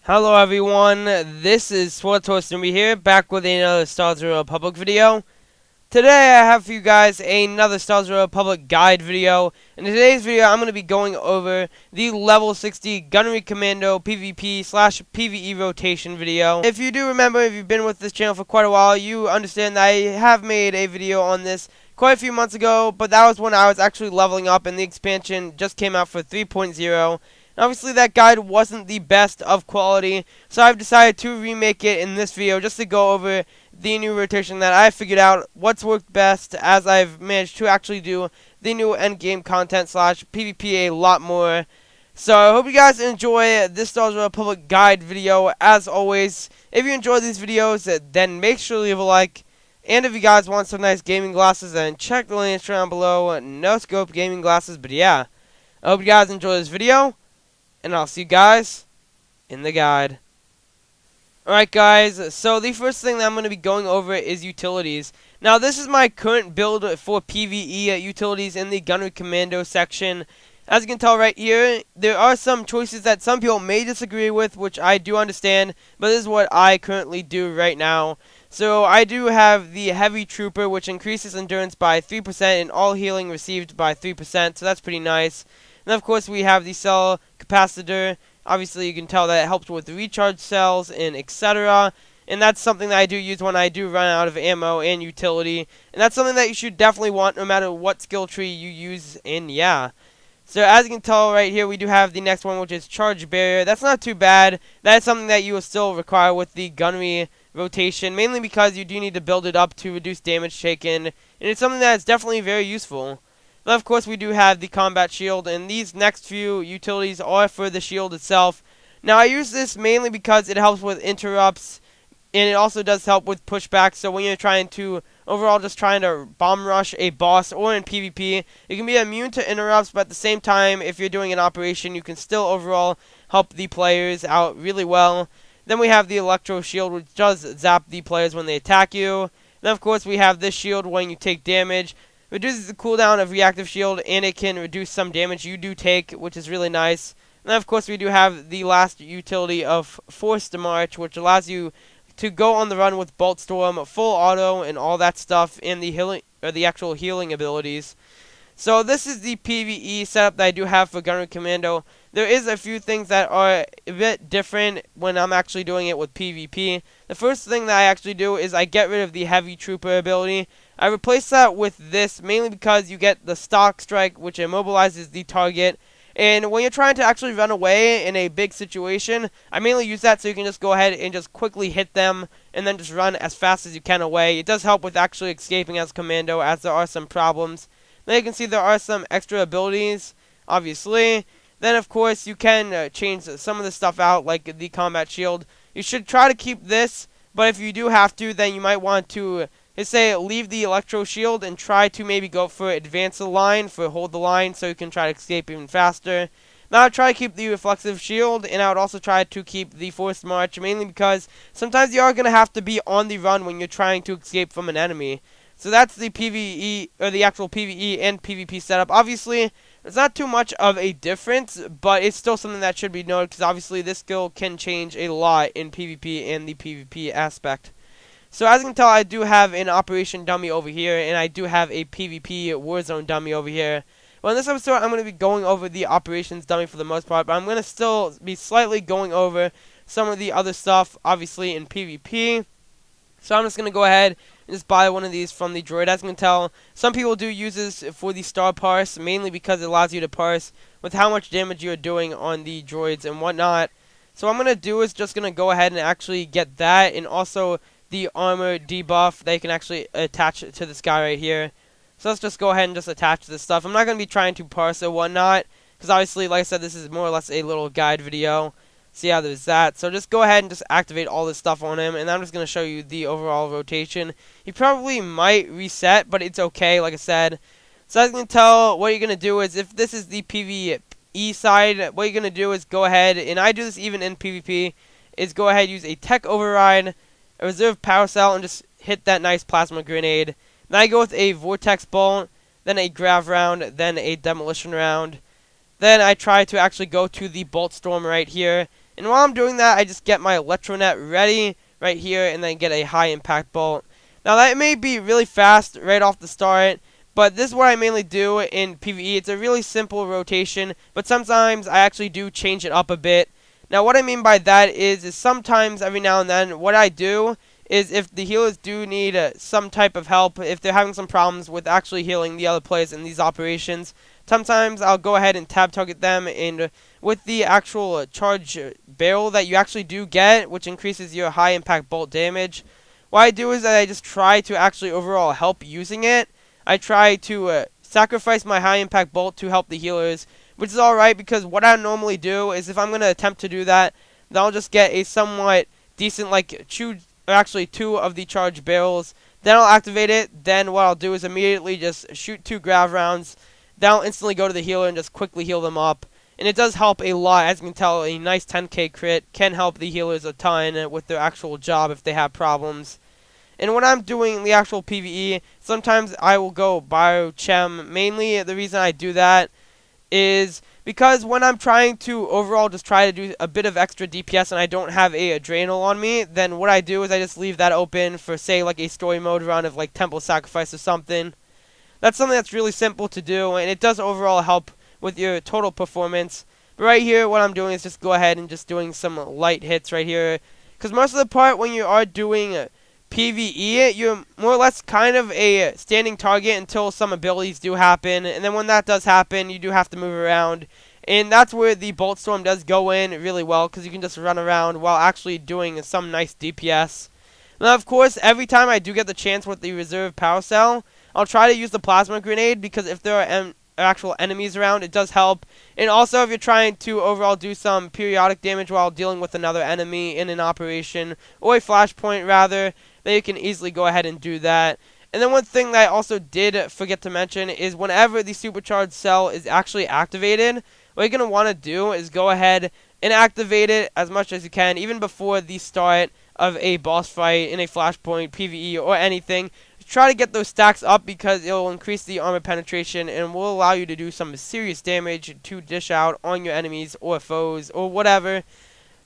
Hello everyone, this is Supersnoopy here, back with another Star Wars Republic video. Today I have for you guys another Star Wars Republic guide video. In today's video I'm going to be going over the level 60 Gunnery Commando PvP/PvE rotation video. If you do remember, if you've been with this channel for quite a while, you understand that I have made a video on this quite a few months ago, but that was when I was actually leveling up and the expansion just came out for 3.0. Obviously that guide wasn't the best of quality, so I've decided to remake it in this video just to go over the new rotation that I figured out what's worked best, as I've managed to actually do the new endgame content /PvP a lot more. So I hope you guys enjoy this Star Wars Republic guide video. As always, if you enjoy these videos, then make sure to leave a like. And if you guys want some nice gaming glasses, then check the links down below. No scope gaming glasses, but yeah. I hope you guys enjoy this video, and I'll see you guys in the guide. Alright guys, so the first thing that I'm going to be going over is utilities. Now this is my current build for PvE utilities in the Gunnery Commando section. As you can tell right here, there are some choices that some people may disagree with, which I do understand, but this is what I currently do right now. So I do have the Heavy Trooper, which increases endurance by 3% and all healing received by 3%, so that's pretty nice. And of course we have the Cell Capacitor. Obviously you can tell that it helps with recharge cells and etc. And that's something that I do use when I do run out of ammo and utility. And that's something that you should definitely want no matter what skill tree you use, and yeah. So as you can tell right here, we do have the next one, which is Charge Barrier. That's not too bad. That is something that you will still require with the Gunnery rotation, mainly because you do need to build it up to reduce damage taken. And it's something that is definitely very useful. But of course we do have the Combat Shield, and these next few utilities are for the shield itself. Now I use this mainly because it helps with interrupts, and it also does help with pushback. So when you're trying to, overall just trying to bomb rush a boss or in PvP, you can be immune to interrupts, but at the same time, if you're doing an operation, you can still overall help the players out really well. Then we have the Electro Shield, which does zap the players when they attack you. Then of course we have this shield when you take damage. Reduces the cooldown of reactive shield, and it can reduce some damage you do take, which is really nice. And then of course we do have the last utility of Forced March, which allows you to go on the run with Bolt Storm, full auto, and all that stuff, and the healing, or the actual healing abilities. So this is the PvE setup that I do have for Gunnery Commando. There is a few things that are a bit different when I'm actually doing it with PvP. The first thing that I actually do is I get rid of the Heavy Trooper ability. I replace that with this, mainly because you get the Stock Strike, which immobilizes the target. And when you're trying to actually run away in a big situation, I mainly use that so you can just go ahead and just quickly hit them and then just run as fast as you can away. It does help with actually escaping as Commando, as there are some problems. Then you can see there are some extra abilities, obviously. Then of course you can change some of the stuff out, like the Combat Shield. You should try to keep this, but if you do have to, then you might want to say leave the Electro Shield and try to maybe go for Advance the Line, for Hold the Line, so you can try to escape even faster. Now I would try to keep the Reflexive Shield, and I would also try to keep the Forced March, mainly because sometimes you are going to have to be on the run when you're trying to escape from an enemy. So that's the PvE, or the actual PvE and PvP setup. Obviously, there's not too much of a difference, but it's still something that should be noted, because obviously this skill can change a lot in PvP and the PvP aspect. So as you can tell, I do have an Operation Dummy over here, and I do have a PvP Warzone Dummy over here. Well, in this episode, I'm going to be going over the Operations Dummy for the most part, but I'm going to still be slightly going over some of the other stuff, obviously, in PvP. So I'm just going to go ahead and just buy one of these from the droid. As you can tell, some people do use this for the star parse, mainly because it allows you to parse with how much damage you're doing on the droids and whatnot. So what I'm going to do is just going to go ahead and actually get that, and also the armor debuff that you can actually attach to this guy right here. So let's just go ahead and just attach this stuff. I'm not going to be trying to parse or whatnot, because obviously, like I said, this is more or less a little guide video. So yeah, there's that. So just go ahead and just activate all this stuff on him, and I'm just going to show you the overall rotation. He probably might reset, but it's okay, like I said. So as you can tell, what you're going to do is, if this is the PvE side, what you're going to do is go ahead, and I do this even in PvP, is go ahead and use a Tech Override, a Reserve Power Cell, and just hit that nice Plasma Grenade. Then I go with a Vortex Bolt, then a Grav Round, then a Demolition Round. Then I try to actually go to the Bolt Storm right here, And while I'm doing that, I just get my electronet ready right here and then get a high impact bolt. Now that may be really fast right off the start, but this is what I mainly do in PvE. It's a really simple rotation, but sometimes I actually do change it up a bit. Now what I mean by that is sometimes every now and then what I do is if the healers do need some type of help, if they're having some problems with actually healing the other players in these operations, sometimes I'll go ahead and tab target them, and with the actual charge barrel that you actually do get, which increases your high impact bolt damage, what I do is that I just try to actually overall help using it. I try to sacrifice my high impact bolt to help the healers, which is alright because what I normally do is if I'm going to attempt to do that, then I'll just get a somewhat decent, like, actually 2 of the charge barrels, then I'll activate it, then what I'll do is immediately just shoot 2 grav rounds, then I'll instantly go to the healer and just quickly heal them up. And it does help a lot. As you can tell, a nice 10k crit can help the healers a ton with their actual job if they have problems. And when I'm doing the actual PvE, sometimes I will go biochem. Mainly the reason I do that is because when I'm trying to overall just try to do a bit of extra DPS and I don't have a adrenal on me, then what I do is I just leave that open for, say, like a story mode run of like Temple Sacrifice or something. That's something that's really simple to do, and it does overall help with your total performance. But right here, what I'm doing is just go ahead and just doing some light hits right here. Because most of the part when you are doing PvE, you're more or less kind of a standing target until some abilities do happen, and then when that does happen, you do have to move around, and that's where the Bolt Storm does go in really well, because you can just run around while actually doing some nice DPS. Now, of course, every time I do get the chance with the reserve power cell, I'll try to use the plasma grenade, because if there are actual enemies around, it does help. And also, if you're trying to overall do some periodic damage while dealing with another enemy in an operation, or a flashpoint rather, then you can easily go ahead and do that. And then one thing that I also did forget to mention is whenever the supercharged cell is actually activated, what you're going to want to do is go ahead and activate it as much as you can, even before the start of a boss fight in a flashpoint, PvE, or anything. Try to get those stacks up because it will increase the armor penetration and will allow you to do some serious damage to dish out on your enemies or foes or whatever.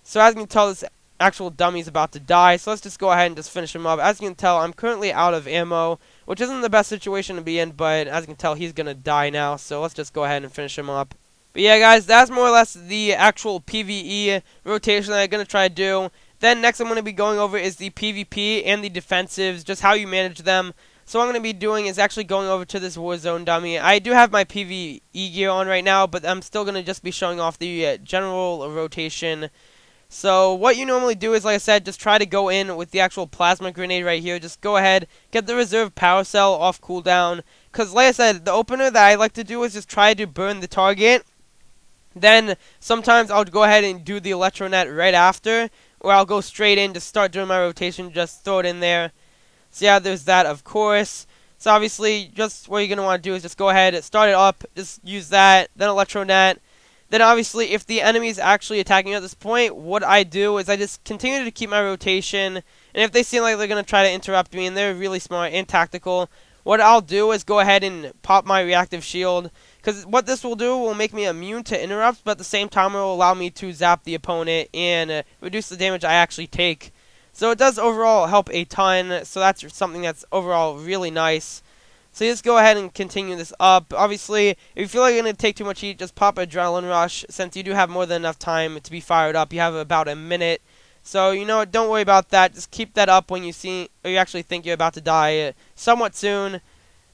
So as you can tell, this actual dummy is about to die, so let's just go ahead and just finish him up. As you can tell, I'm currently out of ammo, which isn't the best situation to be in, but as you can tell, he's gonna die now, so let's just go ahead and finish him up. But yeah, guys, that's more or less the actual PvE rotation that I'm gonna try to do. Then next I'm going to be going over is the PvP and the defensives, just how you manage them. So what I'm going to be doing is actually going over to this Warzone dummy. I do have my PvE gear on right now, but I'm still going to just be showing off the general rotation. So what you normally do is, like I said, just try to go in with the actual plasma grenade right here. Just go ahead, get the reserve power cell off cooldown. Because like I said, the opener that I like to do is just try to burn the target. Then sometimes I'll go ahead and do the electronet right after, or I'll go straight in to start doing my rotation, just throw it in there. So yeah, there's that, of course. So obviously, just what you're going to want to do is just go ahead, start it up, just use that, then electronet. Then obviously, if the enemy is actually attacking you at this point, what I do is I just continue to keep my rotation. And if they seem like they're going to try to interrupt me, and they're really smart and tactical, what I'll do is go ahead and pop my reactive shield. Because what this will do will make me immune to interrupts, but at the same time it will allow me to zap the opponent and reduce the damage I actually take. So it does overall help a ton, so that's something that's overall really nice. So just go ahead and continue this up. Obviously, if you feel like you're going to take too much heat, just pop Adrenaline Rush. Since you do have more than enough time to be fired up, you have about a minute. So, you know, don't worry about that. Just keep that up when you see, or you actually think you're about to die somewhat soon.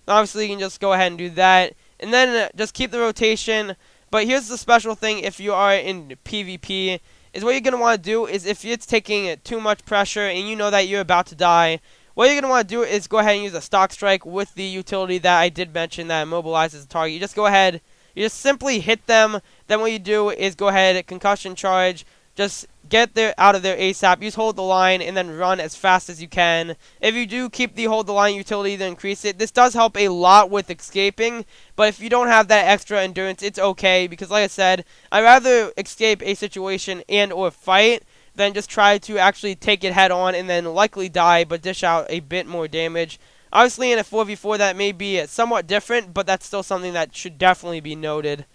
Obviously, you can just go ahead and do that. And then just keep the rotation. But here's the special thing if you are in PvP, is what you're going to want to do is if it's taking too much pressure and you know that you're about to die, what you're going to want to do is go ahead and use a stock strike with the utility that I did mention that immobilizes the target. You just go ahead, you just simply hit them. Then what you do is go ahead, concussion charge, just get out of there ASAP. Use hold the line and then run as fast as you can. If you do keep the hold the line utility to increase it, this does help a lot with escaping. But if you don't have that extra endurance, it's okay. Because like I said, I'd rather escape a situation and or fight than just try to actually take it head on and then likely die but dish out a bit more damage. Obviously in a 4v4 that may be somewhat different, but that's still something that should definitely be noted.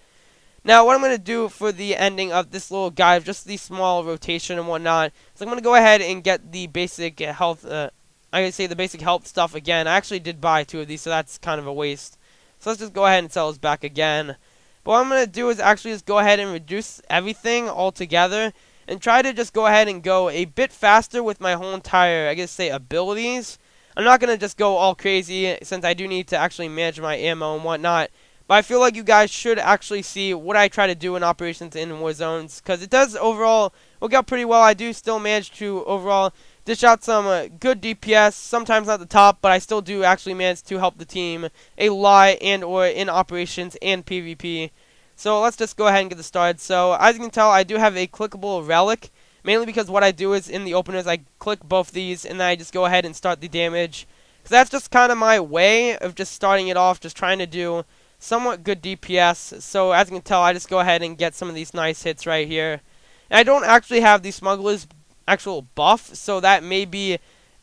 Now, what I'm going to do for the ending of this little guide, just the small rotation and whatnot, is I'm going to go ahead and get the basic health, I can say the basic health stuff again. I actually did buy 2 of these, so that's kind of a waste. So let's just go ahead and sell those back again. But what I'm going to do is actually just go ahead and reduce everything altogether, and try to just go ahead and go a bit faster with my whole entire, I guess say, abilities. I'm not going to just go all crazy, since I do need to actually manage my ammo and whatnot. But I feel like you guys should actually see what I try to do in operations in war zones, because it does overall work out pretty well. I do still manage to overall dish out some good DPS, sometimes not the top, but I still do actually manage to help the team a lot and or in operations and PvP. So let's just go ahead and get this started. So as you can tell, I do have a clickable relic, mainly because what I do is in the openers I click both these and then I just go ahead and start the damage. Because that's just kind of my way of just starting it off, just trying to do somewhat good DPS. So as you can tell, I just go ahead and get some of these nice hits right here. And I don't actually have the smuggler's actual buff, so that may be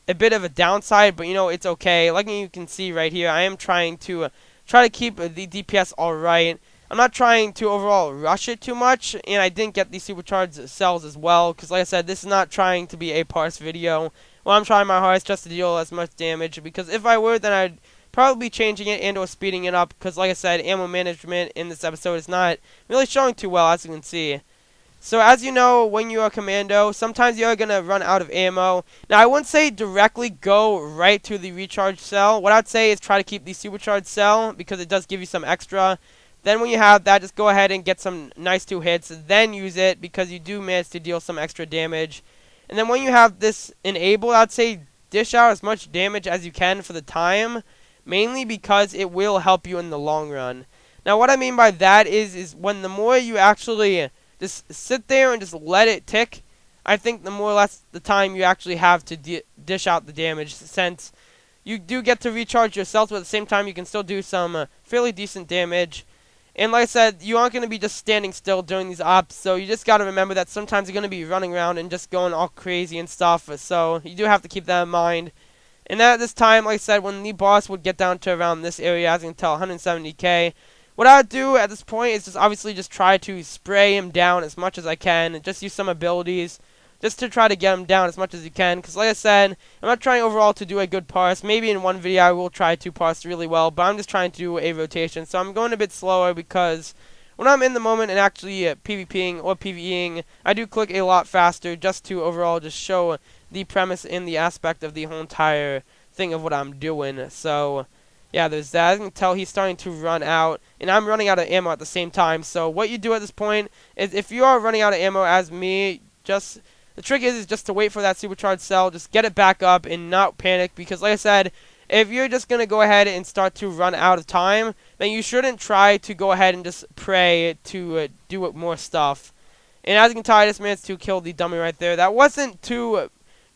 a bit of a downside, but you know, it's okay. Like you can see right here, I am trying to keep the DPS alright. I'm not trying to overall rush it too much, and I didn't get these supercharged cells as well, because like I said, this is not trying to be a parse video. Well, I'm trying my hardest just to deal as much damage, because if I were, then I'd probably be changing it and or speeding it up, because like I said, ammo management in this episode is not really showing too well, as you can see. So as you know, when you are commando, sometimes you are going to run out of ammo. Now I wouldn't say directly go right to the recharge cell. What I'd say is try to keep the supercharged cell, because it does give you some extra. Then when you have that, just go ahead and get some nice 2 hits, then use it, because you do manage to deal some extra damage. And then when you have this enabled, I'd say dish out as much damage as you can for the time, mainly because it will help you in the long run. Now what I mean by that is when the more you actually just sit there and just let it tick, I think the more or less the time you actually have to dish out the damage, since you do get to recharge yourself, but at the same time you can still do some fairly decent damage. And like I said, you aren't going to be just standing still during these ops, so you just got to remember that sometimes you're going to be running around and just going all crazy and stuff, so you do have to keep that in mind. And then at this time, like I said, when the boss would get down to around this area, as you can tell, 170k, what I would do at this point is just obviously just try to spray him down as much as I can, and just use some abilities just to try to get him down as much as you can, because like I said, I'm not trying overall to do a good parse. Maybe in one video I will try to parse really well, but I'm just trying to do a rotation, so I'm going a bit slower, because when I'm in the moment and actually PvPing or PvEing, I do click a lot faster, just to overall just show the premise and the aspect of the whole entire thing of what I'm doing. So yeah, there's that. As you can tell, he's starting to run out, and I'm running out of ammo at the same time. So what you do at this point is, if you are running out of ammo as me, just the trick is just to wait for that supercharged cell, just get it back up and not panic, because like I said, if you're just going to go ahead and start to run out of time, then you shouldn't try to go ahead and just pray to do more stuff. And as you can tell, I just managed to kill the dummy right there. That wasn't too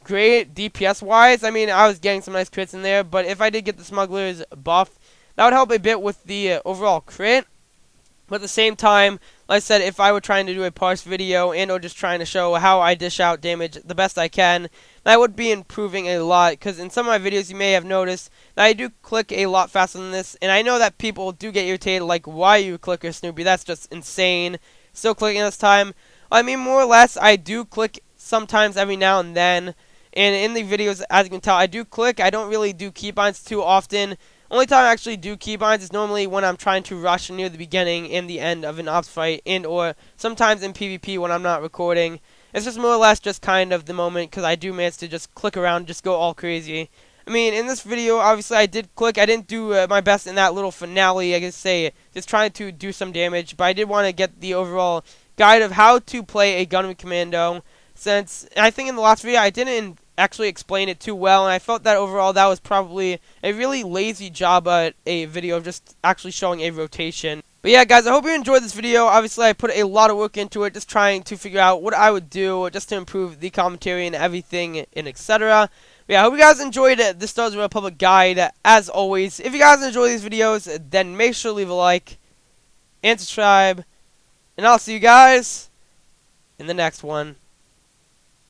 great DPS wise. I mean, I was getting some nice crits in there, but if I did get the smuggler's buff, that would help a bit with the overall crit. But at the same time, like I said, if I were trying to do a parse video and or just trying to show how I dish out damage the best I can, that would be improving a lot, because in some of my videos you may have noticed that I do click a lot faster than this, and I know that people do get irritated, like, why you clicker, Snoopy? That's just insane. Still clicking this time. I mean, more or less, I do click sometimes every now and then, and in the videos, as you can tell, I do click. I don't really do keybinds too often. Only time I actually do keybinds is normally when I'm trying to rush near the beginning and the end of an ops fight, and or sometimes in PvP when I'm not recording. It's just more or less just kind of the moment, because I do manage to just click around, just go all crazy. I mean, in this video, obviously I did click. I didn't do my best in that little finale, I guess say, just trying to do some damage, but I did want to get the overall guide of how to play a Gunnery Commando, since I think in the last video I didn't actually explain it too well, and I felt that overall that was probably a really lazy job at a video of just actually showing a rotation. But yeah, guys, I hope you enjoyed this video. Obviously, I put a lot of work into it, just trying to figure out what I would do just to improve the commentary and everything, and etc. But yeah, I hope you guys enjoyed this Star Wars Republic guide. As always, if you guys enjoy these videos, then make sure to leave a like and subscribe, and I'll see you guys in the next one.